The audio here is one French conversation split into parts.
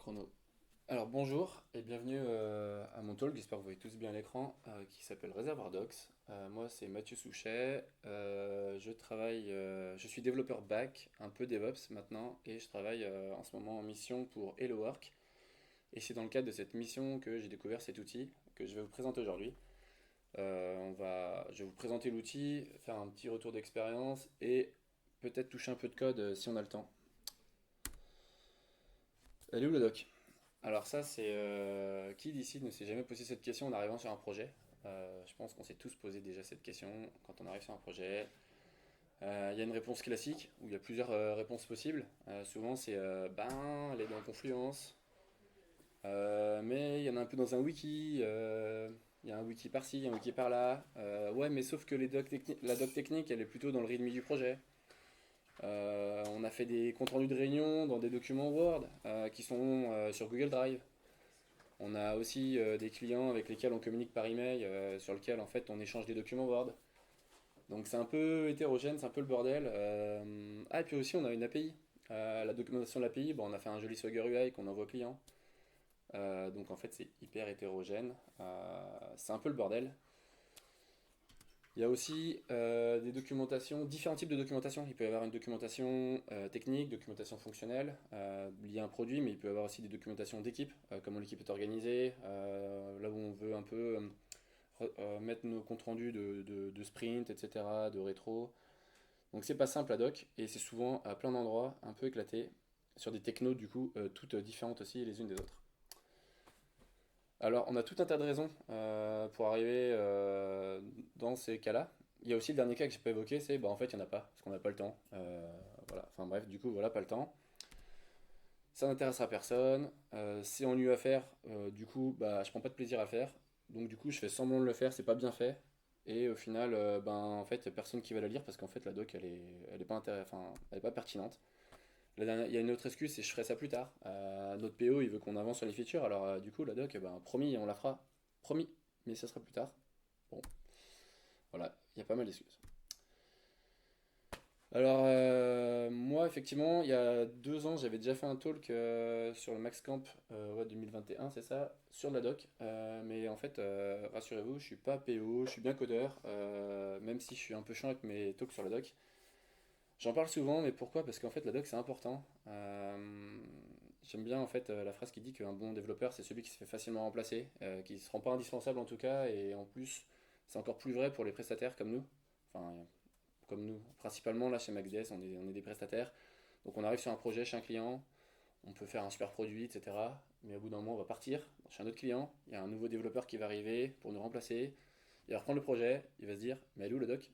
Chrono. Alors bonjour et bienvenue à mon talk, j'espère que vous voyez tous bien l'écran, qui s'appelle Réservoir Docs. Moi c'est Mathieu Souchet, je suis développeur back, un peu DevOps maintenant, et je travaille en ce moment en mission pour Hello Work. Et c'est dans le cadre de cette mission que j'ai découvert cet outil que je vais vous présenter aujourd'hui. Je vais vous présenter l'outil, faire un petit retour d'expérience et peut-être toucher un peu de code si on a le temps. Elle est où le doc? Alors ça, c'est qui d'ici ne s'est jamais posé cette question en arrivant sur un projet? Je pense qu'on s'est tous posé déjà cette question quand on arrive sur un projet. Il y a une réponse classique où il y a plusieurs réponses possibles. Souvent, c'est ben, elle est dans Confluence. Mais il y en a un peu dans un wiki. Il y a un wiki par-ci, un wiki par-là. Ouais, mais sauf que la doc technique, elle est plutôt dans le README du projet. On a fait des comptes rendus de réunion dans des documents Word qui sont sur Google Drive. On a aussi des clients avec lesquels on communique par email, sur lequel en fait on échange des documents Word. Donc c'est un peu hétérogène, c'est un peu le bordel. Ah, et puis aussi on a une API. La documentation de l'API, bon, on a fait un joli Swagger UI qu'on envoie au client. Donc en fait c'est hyper hétérogène. C'est un peu le bordel. Il y a aussi des documentations, différents types de documentation. Il peut y avoir une documentation technique, documentation fonctionnelle, liée à un produit, mais il peut y avoir aussi des documentations d'équipe, comment l'équipe est organisée, là où on veut un peu mettre nos comptes rendus de sprint, etc., de rétro. Donc c'est pas simple à doc, et c'est souvent à plein d'endroits, un peu éclaté, sur des technos du coup, toutes différentes aussi les unes des autres. Alors, on a tout un tas de raisons pour arriver dans ces cas-là. Il y a aussi le dernier cas que j'ai pas évoqué, c'est bah en fait il n'y en a pas, parce qu'on n'a pas le temps. Voilà. Enfin bref, du coup voilà, pas le temps. Ça n'intéressera personne. C'est ennuyeux à faire, du coup bah je prends pas de plaisir à le faire. Donc du coup je fais semblant de le faire, c'est pas bien fait. Et au final, ben en fait, y a personne qui va la lire parce qu'en fait la doc elle est pas enfin, elle est pas pertinente. Il y a une autre excuse, c'est je ferai ça plus tard. Notre PO, il veut qu'on avance sur les features, alors du coup, la doc, ben, promis, on la fera. Promis, mais ça sera plus tard. Bon, voilà, il y a pas mal d'excuses. Alors, moi, effectivement, il y a 2 ans, j'avais déjà fait un talk sur le Max Camp ouais, 2021, c'est ça, sur la doc. Mais en fait, rassurez-vous, je suis pas PO, je suis bien codeur, même si je suis un peu chiant avec mes talks sur la doc. J'en parle souvent, mais pourquoi? Parce qu'en fait, la doc, c'est important. J'aime bien en fait la phrase qui dit qu'un bon développeur, c'est celui qui se fait facilement remplacer, qui ne se rend pas indispensable en tout cas, et en plus, c'est encore plus vrai pour les prestataires comme nous. Enfin, comme nous. Principalement, là, chez MaxDS, on est des prestataires. Donc, on arrive sur un projet chez un client, on peut faire un super produit, etc. Mais au bout d'un moment, on va partir chez un autre client, il y a un nouveau développeur qui va arriver pour nous remplacer, il va reprendre le projet, il va se dire, mais elle est où le doc?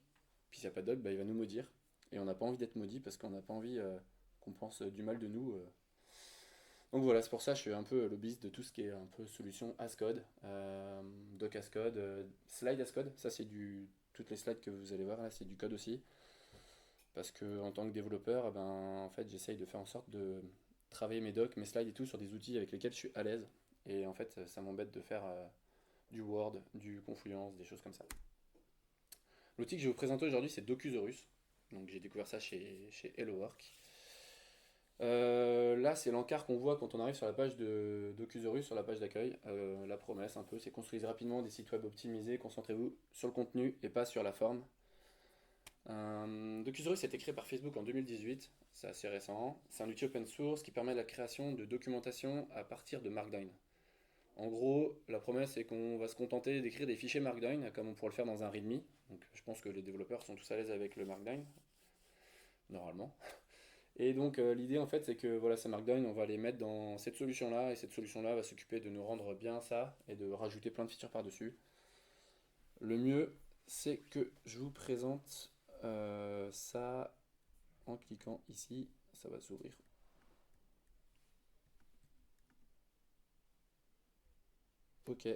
Puis s'il n'y a pas de doc, bah, il va nous maudire. Et on n'a pas envie d'être maudit parce qu'on n'a pas envie qu'on pense du mal de nous. Donc voilà, c'est pour ça que je suis un peu lobbyiste de tout ce qui est un peu solution as code, doc as code, slide as code. Ça, c'est toutes les slides que vous allez voir là, c'est du code aussi. Parce que en tant que développeur, eh ben, en fait, j'essaye de faire en sorte de travailler mes docs, mes slides et tout sur des outils avec lesquels je suis à l'aise. Et en fait, ça m'embête de faire du Word, du Confluence, des choses comme ça. L'outil que je vais vous présenter aujourd'hui, c'est Docusaurus. Donc j'ai découvert ça chez HelloWork. Là, c'est l'encart qu'on voit quand on arrive sur la page de Docusaurus, sur la page d'accueil. La promesse, un peu, c'est construisez rapidement des sites web optimisés, concentrez-vous sur le contenu et pas sur la forme. Docusaurus a été créé par Facebook en 2018, c'est assez récent. C'est un outil open source qui permet la création de documentation à partir de Markdown. En gros, la promesse est qu'on va se contenter d'écrire des fichiers Markdown comme on pourrait le faire dans un README. Donc je pense que les développeurs sont tous à l'aise avec le Markdown, normalement. Et donc l'idée en fait c'est que voilà, ces Markdown, on va les mettre dans cette solution-là et cette solution-là va s'occuper de nous rendre bien ça et de rajouter plein de features par-dessus. Le mieux c'est que je vous présente ça en cliquant ici, ça va s'ouvrir. Ok,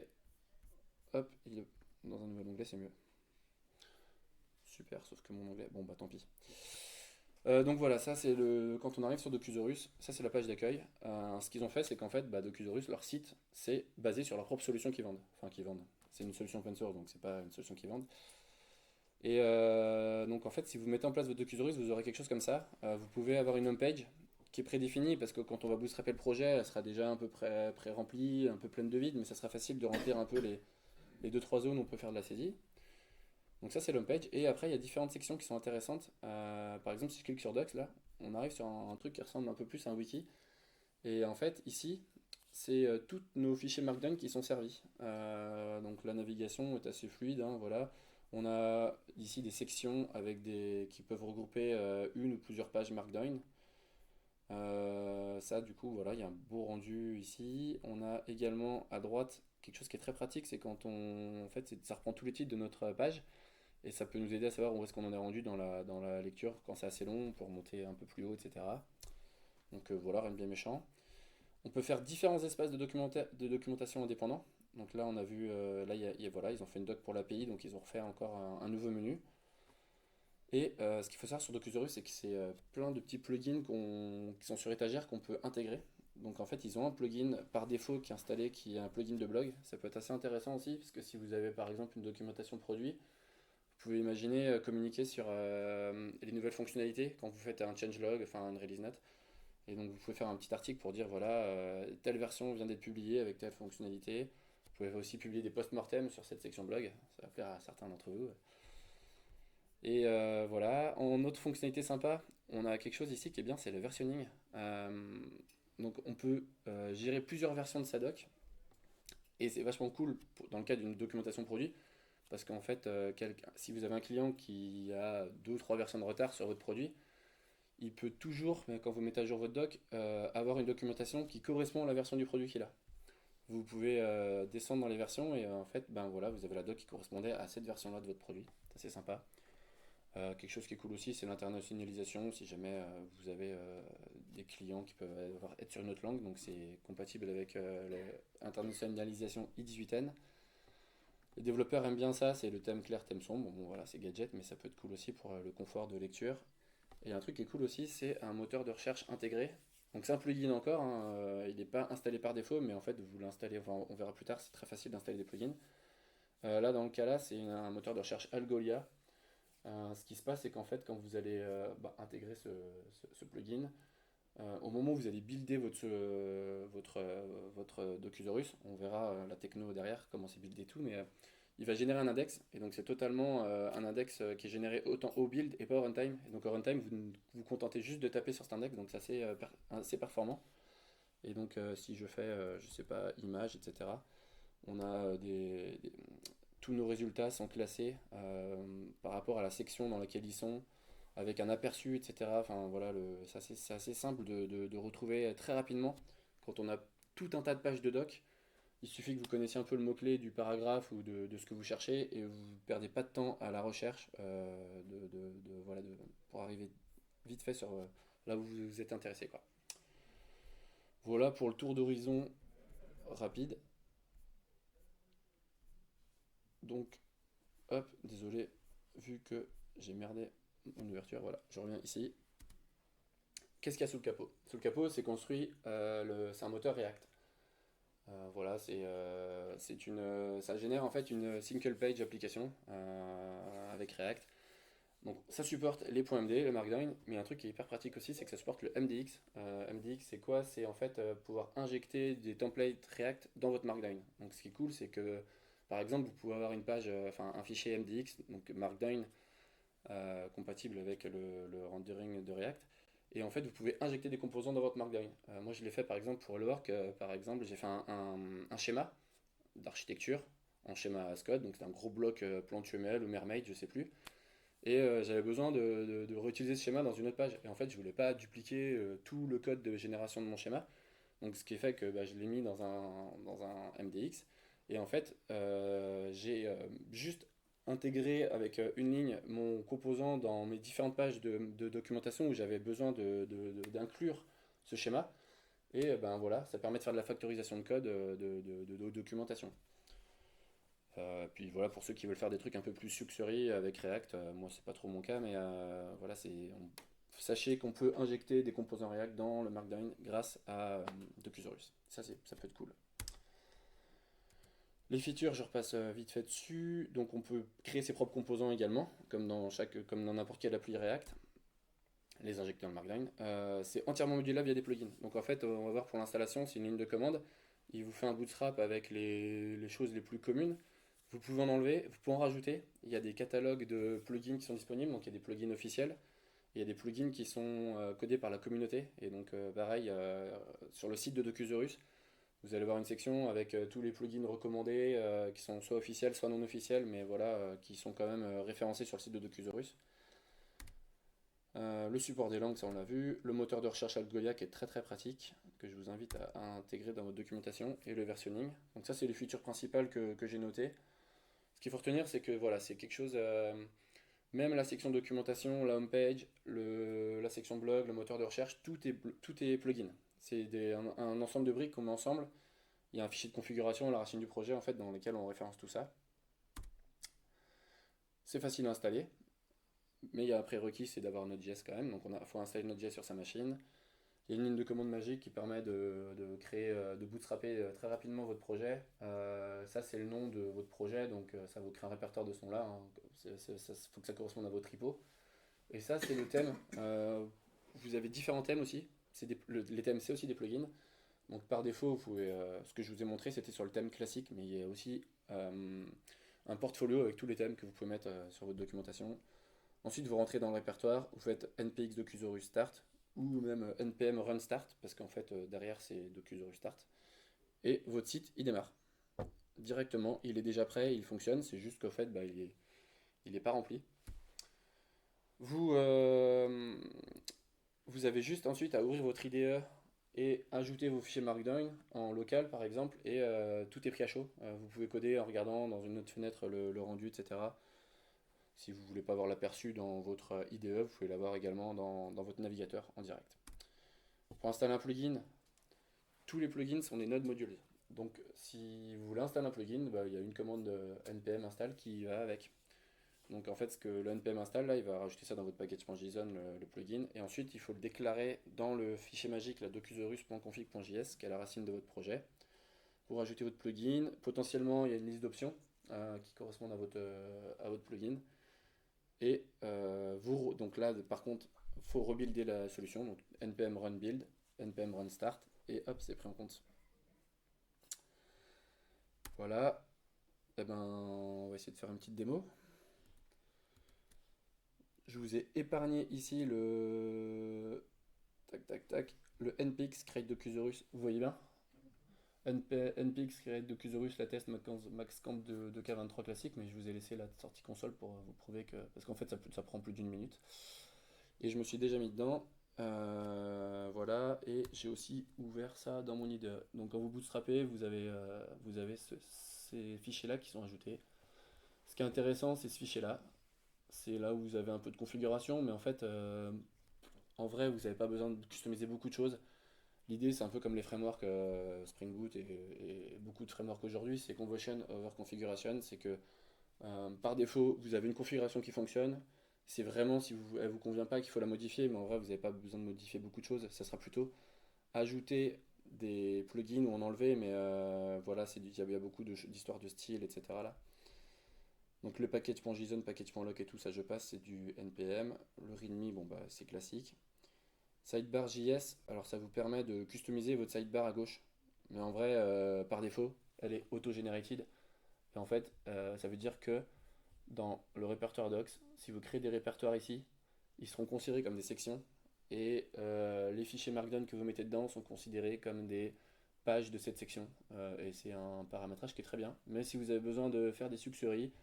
hop, il est dans un nouvel onglet, c'est mieux. Super, sauf que mon onglet, bon bah tant pis. Donc voilà, ça c'est le quand on arrive sur Docusaurus, ça c'est la page d'accueil. Ce qu'ils ont fait, c'est qu'en fait, bah, Docusaurus, leur site, c'est basé sur leur propre solution qu'ils vendent. Enfin, qu'ils vendent. C'est une solution open source, donc c'est pas une solution qu'ils vendent. Et donc en fait, si vous mettez en place votre Docusaurus, vous aurez quelque chose comme ça. Vous pouvez avoir une homepage qui est prédéfinie parce que quand on va bootstrapper le projet, elle sera déjà un peu pré-remplie, un peu pleine de vide, mais ça sera facile de remplir un peu les deux trois zones où on peut faire de la saisie. Donc ça c'est l'home page. Et après il y a différentes sections qui sont intéressantes. Par exemple si je clique sur Docs là, on arrive sur un truc qui ressemble un peu plus à un wiki. Et en fait ici c'est tous nos fichiers Markdown qui sont servis. Donc la navigation est assez fluide, hein, voilà. On a ici des sections qui peuvent regrouper une ou plusieurs pages Markdown. Ça, du coup, voilà, il y a un beau rendu ici. On a également à droite quelque chose qui est très pratique, c'est quand en fait, ça reprend tous les titres de notre page et ça peut nous aider à savoir où est-ce qu'on en est rendu dans la lecture quand c'est assez long pour monter un peu plus haut, etc. Donc voilà, rien de bien méchant. On peut faire différents espaces de documentation indépendants. Donc là, on a vu, là, voilà, ils ont fait une doc pour l'API, donc ils ont refait encore un nouveau menu. Et ce qu'il faut savoir sur Docusaurus, c'est que c'est plein de petits plugins qui sont sur étagère qu'on peut intégrer. Donc en fait, ils ont un plugin par défaut qui est installé, qui est un plugin de blog. Ça peut être assez intéressant aussi, parce que si vous avez par exemple une documentation produit, vous pouvez imaginer communiquer sur les nouvelles fonctionnalités quand vous faites un changelog, enfin une release note. Et donc vous pouvez faire un petit article pour dire voilà, telle version vient d'être publiée avec telle fonctionnalité. Vous pouvez aussi publier des post-mortem sur cette section blog, ça va plaire à certains d'entre vous. Et voilà, en autre fonctionnalité sympa, on a quelque chose ici qui est bien, c'est le versionning. Donc on peut gérer plusieurs versions de sa doc, et c'est vachement cool dans le cas d'une documentation produit, parce qu'en fait, si vous avez un client qui a deux ou trois versions de retard sur votre produit, il peut toujours, quand vous mettez à jour votre doc, avoir une documentation qui correspond à la version du produit qu'il a. Vous pouvez descendre dans les versions et en fait, ben voilà, vous avez la doc qui correspondait à cette version-là de votre produit. C'est sympa. Quelque chose qui est cool aussi, c'est l'internationalisation. Si jamais vous avez des clients qui peuvent être sur une autre langue, donc c'est compatible avec l'internationalisation i18n. Les développeurs aiment bien ça, c'est le thème clair, thème sombre. Bon voilà, c'est gadget, mais ça peut être cool aussi pour le confort de lecture. Et un truc qui est cool aussi, c'est un moteur de recherche intégré. Donc c'est un plugin encore, hein, il n'est pas installé par défaut, mais en fait vous l'installez, enfin, on verra plus tard, c'est très facile d'installer des plugins. Là dans le cas là, c'est un moteur de recherche Algolia. Ce qui se passe, c'est qu'en fait, quand vous allez intégrer ce plugin, au moment où vous allez builder votre Docusaurus, on verra la techno derrière, comment c'est buildé tout, mais il va générer un index, et donc c'est totalement un index qui est généré autant au build et pas au runtime. Et donc au runtime, vous vous contentez juste de taper sur cet index, donc c'est assez performant. Et donc si je fais, je sais pas, image, etc., on a tous nos résultats sont classés par rapport à la section dans laquelle ils sont, avec un aperçu, etc. Enfin voilà, c'est assez simple de retrouver très rapidement quand on a tout un tas de pages de doc. Il suffit que vous connaissiez un peu le mot-clé du paragraphe ou de ce que vous cherchez et vous ne perdez pas de temps à la recherche pour arriver vite fait sur là où vous êtes intéressé, quoi. Voilà pour le tour d'horizon rapide. Donc, hop, désolé, vu que j'ai merdé mon ouverture, voilà, je reviens ici. Qu'est-ce qu'il y a sous le capot? Sous le capot, c'est construit, c'est un moteur React. Voilà, ça génère en fait une single page application avec React. Donc ça supporte les points MD, le Markdown, mais un truc qui est hyper pratique aussi, c'est que ça supporte le MDX. MDX, c'est quoi? C'est en fait pouvoir injecter des templates React dans votre Markdown. Donc ce qui est cool, c'est que par exemple, vous pouvez avoir une page, enfin un fichier MDX, donc Markdown, compatible avec le rendering de React. Et en fait, vous pouvez injecter des composants dans votre Markdown. Moi, je l'ai fait par exemple pour le work. Par exemple, j'ai fait un schéma d'architecture en schéma ASCODE. Donc, c'est un gros bloc plan HTML ou Mermaid, je sais plus. Et j'avais besoin de réutiliser ce schéma dans une autre page. Et en fait, je voulais pas dupliquer tout le code de génération de mon schéma. Donc, ce qui fait que je l'ai mis dans un MDX. Et en fait, j'ai juste intégré avec une ligne mon composant dans mes différentes pages de documentation où j'avais besoin d'inclure ce schéma. Et ben voilà, ça permet de faire de la factorisation de code de documentation. Puis voilà, pour ceux qui veulent faire des trucs un peu plus succerie avec React, moi c'est pas trop mon cas, mais voilà, sachez qu'on peut injecter des composants React dans le Markdown grâce à Docusaurus. Ça peut être cool. Les features, je repasse vite fait dessus. Donc on peut créer ses propres composants également, comme dans n'importe quelle appli React. les injecter dans le Markdown. C'est entièrement modulable via des plugins. Donc en fait, on va voir pour l'installation, c'est une ligne de commande. Il vous fait un bootstrap avec les choses les plus communes. Vous pouvez en enlever, vous pouvez en rajouter. Il y a des catalogues de plugins qui sont disponibles, donc il y a des plugins officiels. Il y a des plugins qui sont codés par la communauté. Et donc pareil, sur le site de Docusaurus, vous allez voir une section avec tous les plugins recommandés qui sont soit officiels, soit non officiels, mais voilà, qui sont quand même référencés sur le site de Docusaurus. Le support des langues, ça on l'a vu. Le moteur de recherche Algolia qui est très très pratique, que je vous invite à intégrer dans votre documentation. Et le versionning. Donc ça c'est les features principales que j'ai notées. Ce qu'il faut retenir c'est que voilà, c'est quelque chose... même la section documentation, la homepage, la section blog, le moteur de recherche, tout est plugin. C'est un ensemble de briques qu'on met ensemble. Il y a un fichier de configuration à la racine du projet en fait dans lequel on référence tout ça. C'est facile à installer. Mais il y a un prérequis, c'est d'avoir Node.js quand même. Donc il faut installer Node.js sur sa machine. Il y a une ligne de commande magique qui permet de créer, de bootstrapper très rapidement votre projet. Ça, c'est le nom de votre projet, donc ça vous crée un répertoire de ce nom-là. Il faut que ça corresponde à votre repo. Et ça, c'est le thème. Vous avez différents thèmes aussi. Les thèmes, c'est aussi des plugins. Donc par défaut, ce que je vous ai montré, c'était sur le thème classique, mais il y a aussi un portfolio avec tous les thèmes que vous pouvez mettre sur votre documentation. Ensuite, vous rentrez dans le répertoire, vous faites npx docusaurus start ou même npm run start parce qu'en fait derrière c'est docusaurus start et votre site il démarre directement, il est déjà prêt, il fonctionne, c'est juste qu'en fait il est pas rempli. Vous, vous avez juste ensuite à ouvrir votre IDE et ajouter vos fichiers Markdown en local par exemple et tout est pris à chaud. Vous pouvez coder en regardant dans une autre fenêtre le rendu, etc. Si vous ne voulez pas avoir l'aperçu dans votre IDE, vous pouvez l'avoir également dans votre navigateur en direct. Pour installer un plugin, tous les plugins sont des nodes modules. Donc si vous voulez installer un plugin, il y a une commande npm install qui va avec. Donc en fait, ce que le npm install, là, il va rajouter ça dans votre package.json, le plugin, et ensuite il faut le déclarer dans le fichier magique, la docusaurus.config.js, qui est la racine de votre projet. Pour rajouter votre plugin, potentiellement il y a une liste d'options qui correspondent à votre plugin. Et donc là, par contre, il faut rebuilder la solution. Donc npm run build, npm run start, et hop, c'est pris en compte. Voilà. Et ben, on va essayer de faire une petite démo. Je vous ai épargné ici le npx create docusaurus. Vous voyez bien? npx create docusaurus, la test maxcamp de K23 classique, mais je vous ai laissé la sortie console pour vous prouver que. Parce qu'en fait, ça prend plus d'une minute. Et je me suis déjà mis dedans. Voilà, et j'ai aussi ouvert ça dans mon IDE. Donc quand vous bootstrappez, vous avez ces fichiers-là qui sont ajoutés. Ce qui est intéressant, c'est ce fichier-là. C'est là où vous avez un peu de configuration, mais en fait, en vrai, vous n'avez pas besoin de customiser beaucoup de choses. L'idée, c'est un peu comme les frameworks Spring Boot et beaucoup de frameworks aujourd'hui, c'est conversion over configuration. C'est que par défaut, vous avez une configuration qui fonctionne. C'est vraiment si elle vous convient pas qu'il faut la modifier, mais en vrai, vous n'avez pas besoin de modifier beaucoup de choses. Ça sera plutôt ajouter des plugins ou en enlever, mais voilà, il y a beaucoup d'histoires de style, etc. là. Donc le package.json, package.lock et tout ça, je passe, c'est du npm. Le readme, bon bah c'est classique. Sidebar.js, alors ça vous permet de customiser votre sidebar à gauche. Mais en vrai, par défaut, elle est auto-generated. Et en fait, ça veut dire que dans le répertoire docs, si vous créez des répertoires ici, ils seront considérés comme des sections et les fichiers Markdown que vous mettez dedans sont considérés comme des pages de cette section. Et c'est un paramétrage qui est très bien. Mais si vous avez besoin de faire des sucreries,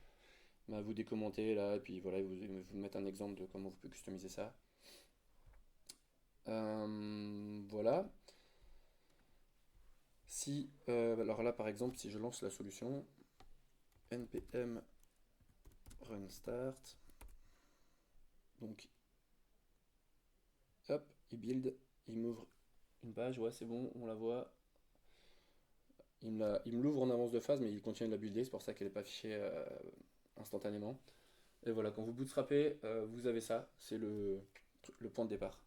bah, vous décommentez là, et puis voilà, vous mettre un exemple de comment vous pouvez customiser ça. Voilà. Alors là par exemple, si je lance la solution npm run start, donc hop, il build, il m'ouvre une page, ouais c'est bon, on la voit. Il me l'ouvre en avance de phase, mais il continue de la builder, c'est pour ça qu'elle n'est pas affichée instantanément. Et voilà, quand vous bootstrappez, vous avez ça, c'est le point de départ.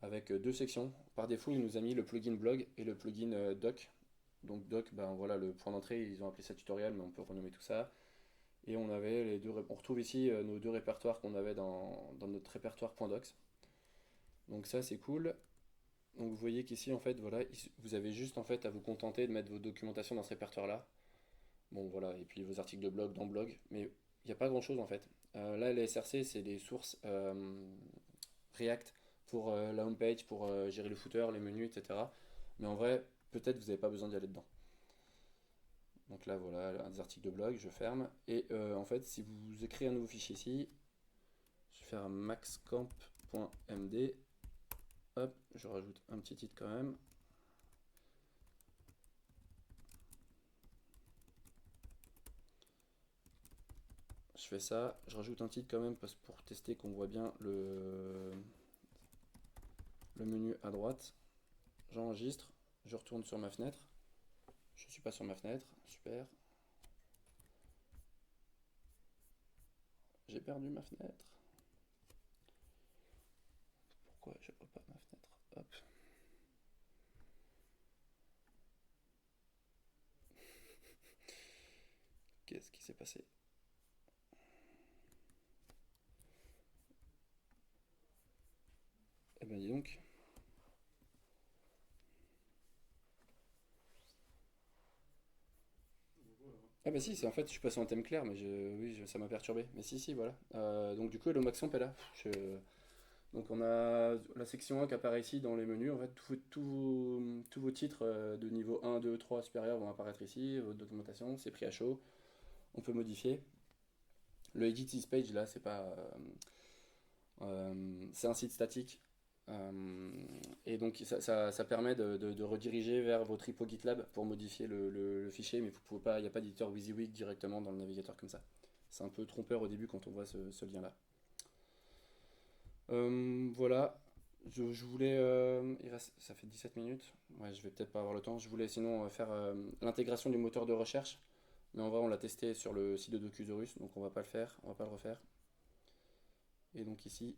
Avec deux sections. Par défaut, il nous a mis le plugin blog et le plugin doc. Donc doc, ben voilà, le point d'entrée, ils ont appelé ça tutoriel, mais on peut renommer tout ça. Et on avait on retrouve ici nos deux répertoires qu'on avait dans notre répertoire .docs. Donc ça c'est cool. Donc vous voyez qu'ici en fait voilà, vous avez juste en fait à vous contenter de mettre vos documentations dans ce répertoire là. Bon voilà, et puis vos articles de blog dans blog, mais il n'y a pas grand chose en fait. Là les SRC c'est des sources React pour la homepage, pour gérer le footer, les menus, etc. Mais en vrai, peut-être vous n'avez pas besoin d'y aller dedans. Donc là voilà, des articles de blog, je ferme. Et en fait, si vous écrivez un nouveau fichier ici, je vais faire un maxcamp.md. Hop, je rajoute un petit titre quand même. Je fais ça, je rajoute un titre quand même pour tester qu'on voit bien le menu à droite. J'enregistre, je retourne sur ma fenêtre. Je ne suis pas sur ma fenêtre, super. J'ai perdu ma fenêtre. Pourquoi je vois pas ma fenêtre? Hop. Qu'est-ce qui s'est passé? Eh ben dis donc. Ah bah si, c'est en fait, je suis passé en thème clair, mais oui, ça m'a perturbé. Mais si, si, voilà. Donc du coup, Hello Maximp est là. Donc on a la section 1 qui apparaît ici dans les menus. En fait, tous vos titres de niveau 1, 2, 3 supérieurs vont apparaître ici. Votre documentation, c'est pris à chaud. On peut modifier. Le Edit This Page, là, c'est un site statique. Euh, et donc ça permet de rediriger vers votre repo GitLab pour modifier le fichier, mais vous pouvez pas, il n'y a pas d'éditeur WYSIWYG directement dans le navigateur comme ça. C'est un peu trompeur au début quand on voit ce lien-là. Voilà, je voulais... ça fait 17 minutes. Ouais, je vais peut-être pas avoir le temps. Je voulais sinon faire l'intégration du moteur de recherche. Mais en vrai, on l'a testé sur le site de Docusaurus, donc on va pas le faire, on va pas le refaire. Et donc ici,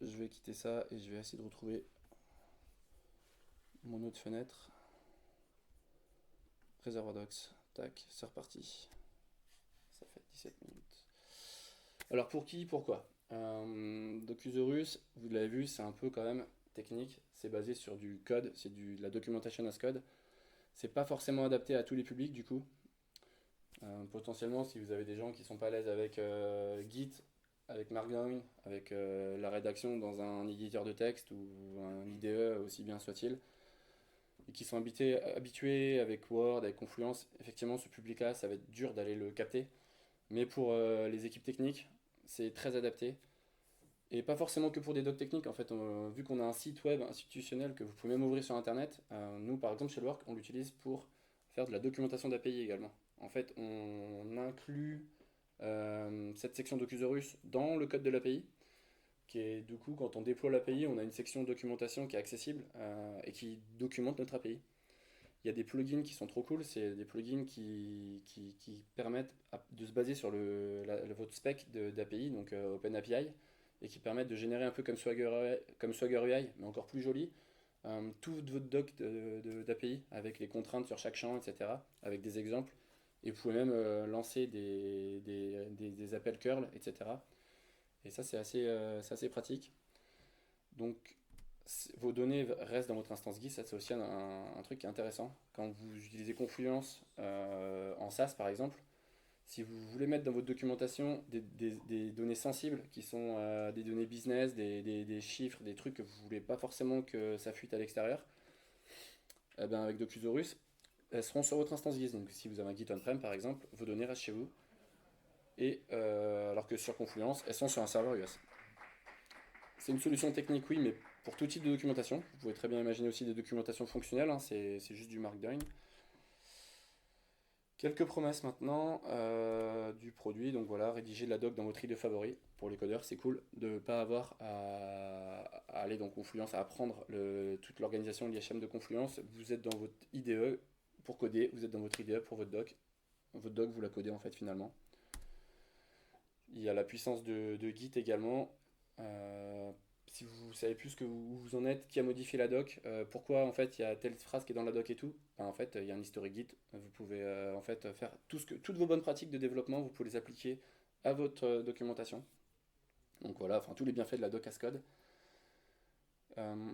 je vais quitter ça et je vais essayer de retrouver mon autre fenêtre. Réservoir Docs, tac, c'est reparti. Ça fait 17 minutes. Alors pour qui, pourquoi Docusaurus, vous l'avez vu, c'est un peu quand même technique. C'est basé sur du code, c'est de la documentation as code. C'est pas forcément adapté à tous les publics du coup. Potentiellement, si vous avez des gens qui sont pas à l'aise avec Git, avec Markdown, avec la rédaction dans un éditeur de texte ou un IDE aussi bien soit-il, et qui sont habitués avec Word, avec Confluence, effectivement, ce public-là, ça va être dur d'aller le capter. Mais pour les équipes techniques, c'est très adapté. Et pas forcément que pour des docs techniques, en fait, vu qu'on a un site web institutionnel que vous pouvez même ouvrir sur Internet, nous par exemple chez Work, on l'utilise pour faire de la documentation d'API également. En fait, on inclut cette section Docusaurus dans le code de l'API, qui est du coup, quand on déploie l'API, on a une section documentation qui est accessible et qui documente notre API. Il y a des plugins qui sont trop cool, c'est des plugins qui permettent de se baser sur votre spec d'API, donc OpenAPI, et qui permettent de générer un peu comme Swagger UI, mais encore plus joli, tout votre doc d'API avec les contraintes sur chaque champ, etc., avec des exemples. Et vous pouvez même lancer des appels curl, etc. Et ça, c'est assez pratique. Donc, vos données restent dans votre instance GIS, ça c'est aussi un truc qui est intéressant. Quand vous utilisez Confluence en SaaS par exemple, si vous voulez mettre dans votre documentation des données sensibles qui sont des données business, des chiffres, des trucs que vous ne voulez pas forcément que ça fuite à l'extérieur, eh ben avec Docusaurus, elles seront sur votre instance GIS. Donc si vous avez un Git on-prem par exemple, vos données restent chez vous. Et alors que sur Confluence, elles sont sur un serveur US. C'est une solution technique, oui, mais pour tout type de documentation. Vous pouvez très bien imaginer aussi des documentations fonctionnelles, hein, c'est juste du Markdown. Quelques promesses maintenant du produit. Donc voilà, rédiger de la doc dans votre IDE favori. Pour les codeurs, c'est cool de ne pas avoir à aller dans Confluence, à apprendre toute l'organisation, l'IHM de Confluence. Vous êtes dans votre IDE pour coder, vous êtes dans votre IDE pour votre doc. Votre doc, vous la codez en fait finalement. Il y a la puissance de Git également. Euh, Si vous savez plus où vous en êtes, qui a modifié la doc, pourquoi en fait il y a telle phrase qui est dans la doc et tout, ben, en fait il y a un historique Git. Vous pouvez en fait faire toutes vos bonnes pratiques de développement, vous pouvez les appliquer à votre documentation. Donc voilà, enfin tous les bienfaits de la doc as code.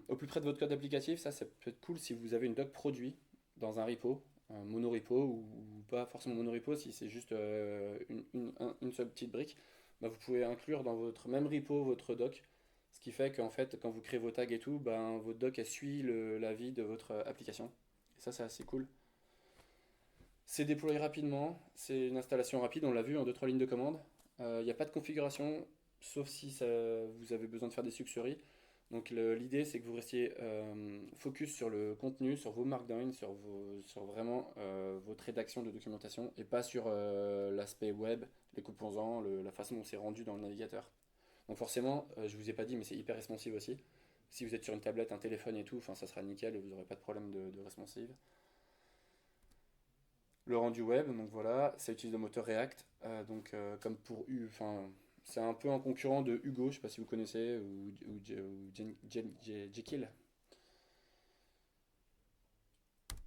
Au plus près de votre code applicatif, ça peut être cool si vous avez une doc produit dans un repo, un monorepo ou pas forcément monorepo, si c'est juste une seule petite brique, bah, vous pouvez inclure dans votre même repo votre doc, ce qui fait qu'en fait quand vous créez vos tags et tout, ben, votre doc elle suit la vie de votre application. Et ça c'est assez cool. C'est déployé rapidement, c'est une installation rapide, on l'a vu en deux trois lignes de commande. Il n'y a pas de configuration, sauf si vous avez besoin de faire des sucreries. Donc l'idée c'est que vous restiez focus sur le contenu, sur vos markdowns, sur vraiment votre rédaction de documentation et pas sur l'aspect web, les composants, la façon dont c'est rendu dans le navigateur. Donc forcément, je vous ai pas dit mais c'est hyper responsive aussi. Si vous êtes sur une tablette, un téléphone et tout, enfin ça sera nickel et vous n'aurez pas de problème de responsive. Le rendu web, donc voilà, ça utilise le moteur React, comme pour enfin c'est un peu un concurrent de Hugo, je sais pas si vous connaissez, ou Jekyll.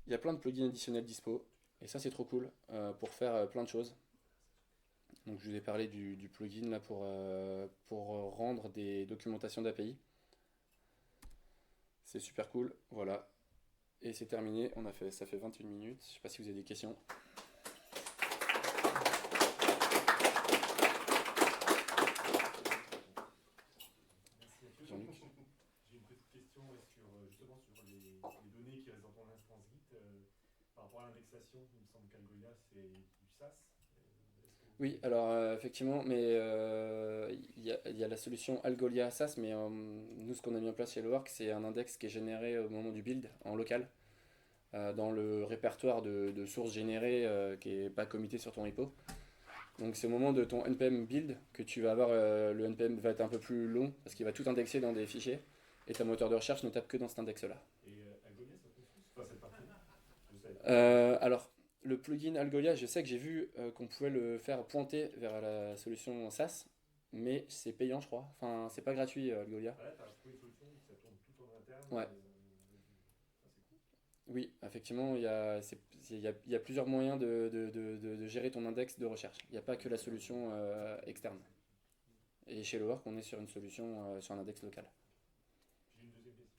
Il y a plein de plugins additionnels dispo, et ça c'est trop cool pour faire plein de choses. Donc je vous ai parlé du plugin là pour rendre des documentations d'API. C'est super cool, voilà. Et c'est terminé, ça fait 21 minutes, je sais pas si vous avez des questions. Par rapport à l'indexation, il me semble qu'Algolia c'est du SaaS. Oui, alors effectivement, mais il y a la solution Algolia SaaS, mais nous ce qu'on a mis en place chez Hellowork, c'est un index qui est généré au moment du build en local, dans le répertoire de sources générées qui n'est pas committé sur ton repo. Donc c'est au moment de ton npm build que tu vas avoir, le npm va être un peu plus long parce qu'il va tout indexer dans des fichiers et ta moteur de recherche ne tape que dans cet index-là. Et Algolia, ça fonctionne? Enfin, cette partie? Je savais pas. Alors, le plugin Algolia, je sais que j'ai vu qu'on pouvait le faire pointer vers la solution SaaS, mais c'est payant, je crois. Enfin, c'est pas gratuit, Algolia. Ah là, t'as trouvé une solution où ça tourne tout en interne. Ouais, Ça, c'est cool. oui, effectivement, il y a plusieurs moyens de gérer ton index de recherche. Il n'y a pas que la solution externe. Et chez Lowork, on est sur une solution sur un index local. J'ai une deuxième question.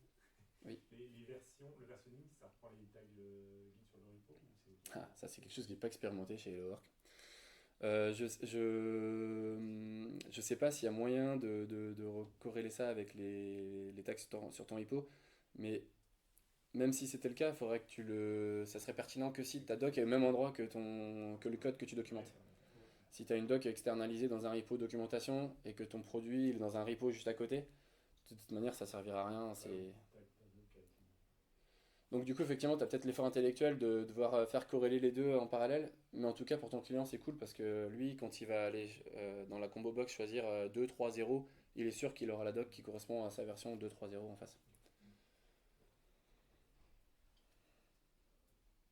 Oui. Les versions, le versionning, ça reprend les tags guide sur le repo ou c'est autre Ah, chose? ça, c'est quelque chose que j'ai pas expérimenté chez Lowork. Je sais pas s'il y a moyen de corréler ça avec les tags sur ton repo, mais même si c'était le cas, il faudrait que ça serait pertinent que si ta doc est au même endroit que le code que tu Ouais, documentes. quand même. Ouais. Si tu as une doc externalisée dans un repo documentation et que ton produit il est dans un repo juste à côté, de toute manière ça servira à rien. Ah oui, t'as deux cas. Donc du coup effectivement tu as peut-être l'effort intellectuel de devoir faire corréler les deux en parallèle, mais en tout cas pour ton client c'est cool parce que lui quand il va aller dans la combo box choisir 2.3.0, il est sûr qu'il aura la doc qui correspond à sa version 2.3.0 en face.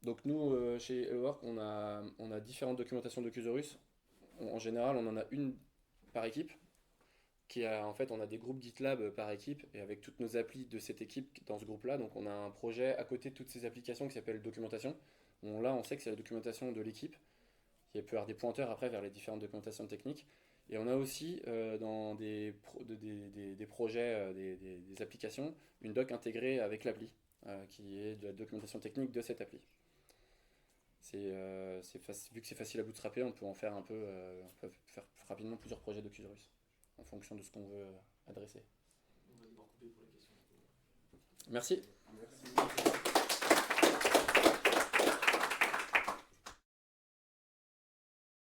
Donc nous chez Hellowork on a différentes documentations de Cusorus. En général on en a une par équipe en fait, on a des groupes GitLab par équipe et avec toutes nos applis de cette équipe dans ce groupe-là. Donc, on a un projet à côté de toutes ces applications qui s'appelle documentation. Là, on sait que c'est la documentation de l'équipe. Il peut y avoir des pointeurs après vers les différentes documentations techniques. Et on a aussi dans des projets, des applications, une doc intégrée avec l'appli qui est de la documentation technique de cette appli. Vu que c'est facile à bootstrapper, on peut en faire on peut faire rapidement plusieurs projets de Cusorus en fonction de ce qu'on veut adresser. On va devoir couper pour les questions. Merci. Merci.